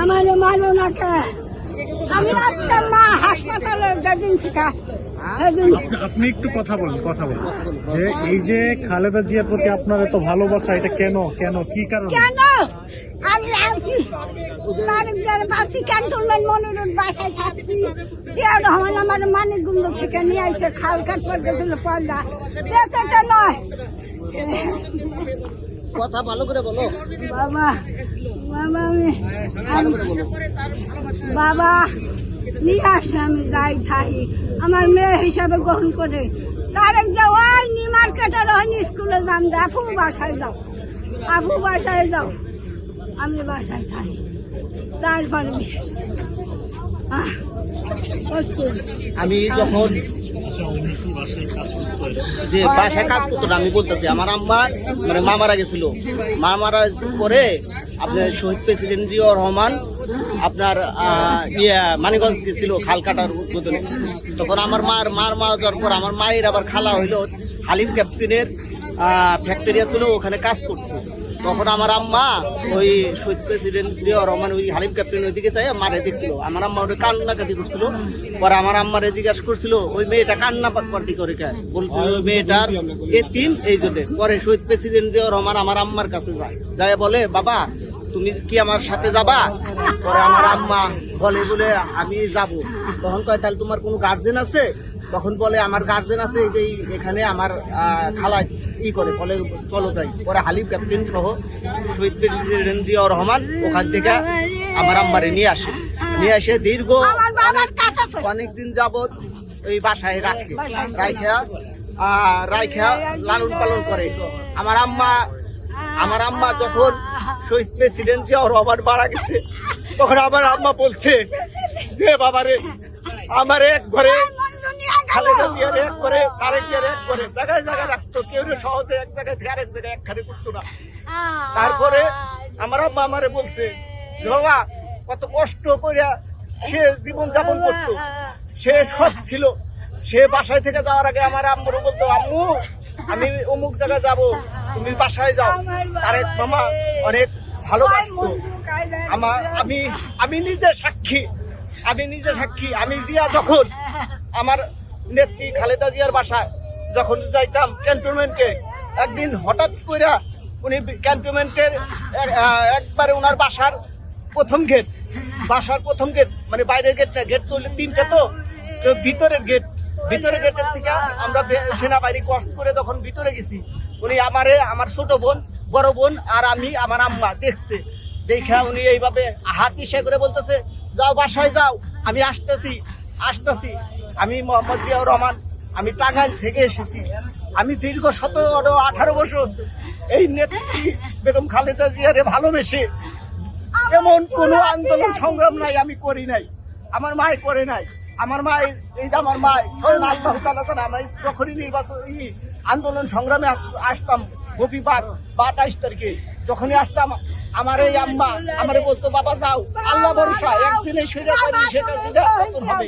আমার মানো না কে আমি আজকে মা হাসপাতালে যেদিন থেকে আপনি একটু কথা বলেন যে এই যে খালেদা জিয়ার প্রতি আপনার এত ভালোবাসা, এটা কেন কি কারণে? কেন আমি আসি তার পাশে ক্যান্টনমেন্ট মনিরুল বাসায় থাকছি। জিয়াউর রহমান আমার মানিকগুন্ড থেকে নিয়ে আসছে খাল কাট পর্যন্ত পড়লা দেশটা নয়। কথা ভালো করে বলো বাবা বাবা নিয়ে আসে আমি যাই থাকি আমার মেয়ে হিসাবে গ্রহণ করে তারেক যাও ওই নি মার্কেটের ওই স্কুলে যান আপু বাসায় যাও আমি বাসায় থাকি তারপরে আমি যখন যে বাসায় কাজ করতো আমি বলতেছি আমার আম্মা মানে মা মারা গেছিল। মা মারা পরে আপনার শহীদ প্রেসিডেন্ট জিয়াউর রহমান আপনার মানিকগঞ্জ ছিল খাল কাটার উদ্বোধনে। তখন আমার মার মারা যাওয়ার পর আমার মায়ের আবার খালা হইলো হালিম ক্যাপ্টেনের ফ্যাক্টরি ছিল, ওখানে কাজ করতো। তখন আমার আম্মা ওই শহীদ প্রেসিডেন্ট জিয়াউর রহমান ওই হালিম ক্যাপ্টেন ওইদিকে চাই মারে দেখছিল। আমার আম্মা ওটা কান্নাকাটি করছিল। পরে আমার আম্মারে জিজ্ঞাসা করছিল ওই মেয়েটা কান্না পাটি করে বলছিল ওই মেয়েটার এতিম এই জন্য। পরে শহীদ প্রেসিডেন্ট জিয়াউর রহমান আমার আম্মার কাছে যায় বলে বাবা তুমি কি আমার সাথে যাবা? পরে আমার আম্মা বলে আমি যাব। তখন কয় তাহলে তোমার কোনো গার্জেন আছে? তখন বলে আমার গার্জেন আছে এই যে এখানে আমার খালা করে বলে চলো যাই। পরে হালিম ক্যাপ্টেন সহ শহীদ প্রেসিডেন্ট জিয়াউর রহমান ওখান থেকে আমার আম্মারে নিয়ে আসে দীর্ঘ অনেকদিন যাবৎ ওই বাসায় রাইখা লালন পালন করে। আমার আম্মা যখন শহীদ প্রেসিডেন্ট জিয়াউর রহমান মারা গেছে তখন আমার আম্মা বলছে যে বাবারে আমার এক ঘরে খালেদা জিয়ার এক করে তারেক জিয়ার এক করে জায়গায় রাখতো, কেউ সহজে এক জায়গায় থেকে আরেক জায়গায় একখানে করতো না। তারপরে আমার আম্মা আমারে বলছে যে বাবা কত কষ্ট করে সে জীবন যাপন করতো, সে সব ছিল। সে বাসায় থেকে যাওয়ার আগে আমার আম্মুরও বলতো আম্মু আমি অমুক জায়গায় যাব, তুমি বাসায় যাও। তারেক মামা অনেক ভালোবাসতো। আমি নিজে সাক্ষী আমি জিয়া যখন আমার নেত্রী খালেদা জিয়ার বাসায় যখন যাইতাম ক্যান্টনমেন্টে, একদিন হঠাৎ করে উনি ক্যান্টনমেন্টের একবারে ওনার বাসার প্রথম গেট মানে বাইরের গেট না, গেট চললে তিনটা, তো ভিতরের গেটের থেকে আমরা সেনাবাহিনী ক্রস করে যখন ভিতরে গেছি, উনি আমার ছোট বোন, বড় বোন আর আমি আমার আম্মা দেখছে। দেখা উনি এইভাবে হাত ইশারা করে বলতেছে যাও বাসায় যাও, আমি আসতেছি। আমি মোহাম্মদ জিয়াউর রহমান, আমি টাঙ্গাইল থেকে এসেছি। আমি দীর্ঘ 17-18 বছর এই নেত্রী বেগম খালেদা জিয়ারে ভালোবেসে এমন কোন আন্দোলন সংগ্রাম নাই আমি করি নাই, আমার মায় করে নাই। আমার মায়ের এই যে আমার মায় স্বয়ং আল্লাহ তাআলা জানে, আমি যখনই নির্বাচন আন্দোলন সংগ্রামে আসতাম রবিবার বা 28 তারিখে যখনই আসতাম, আমার এই আম্মা আমারে বলতো বাবা যাও, আল্লাহ ভরসা একদিনে সেটা হবে।